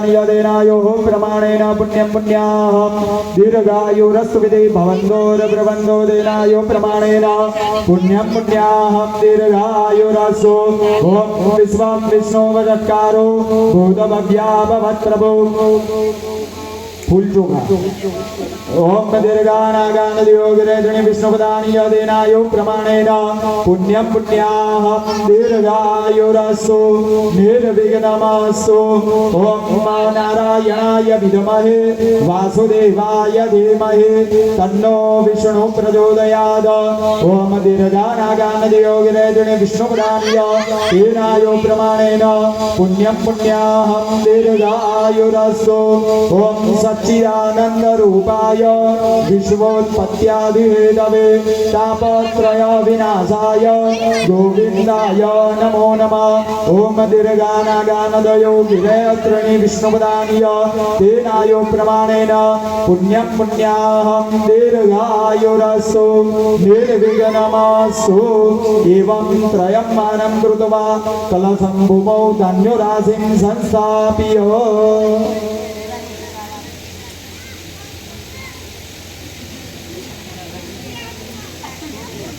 विष्णुपदानि यदेनायोः प्रमाणेन पुण्यं पुण्याहं दीर्घायुरस्विति भवन्तोरब्रवन्तो देनायो प्रमाणेन पुण्यं पुण्याहं दीर्घायुरस्सु ॐ विश्वं विष्णुवचत्कारो भूतभव्या भवत्प्रभो फूल चोखा ओम दीर्घानागान दियोगिरेजनि विष्णुपदानि यदेनायो प्रमाणेन पुण्यं पुण्याहं दीर्घायुरस्सु निर्विघ्नमस्तु ओम नारायणाय विद्महे वासुदेवाय धीमहि तन्नो विष्णु प्रचोदयात् ओम दीर्घानागान दियोगिरेजनि विष्णुपदानि यदेनायो प्रमाणेन पुण्यं पुण्याहं दीर्घायुरस्सु ओम सच्चिदानंद रूपाय विश्वोत्पत्त्यादिहेतवे तापत्रय विनाशाय गोविंदाय नमो नमः ओम दीर्घानागानदयो गिरेत्रणी विष्णुपदानि तेनायो प्रमाणेन पुण्यं पुण्याहं दीर्घायुरस्सु निर्विघ्नमस्तु एवं त्रयं मानं कृत्वा कलशं भूमौ धन्योराशिं संस्थाप्य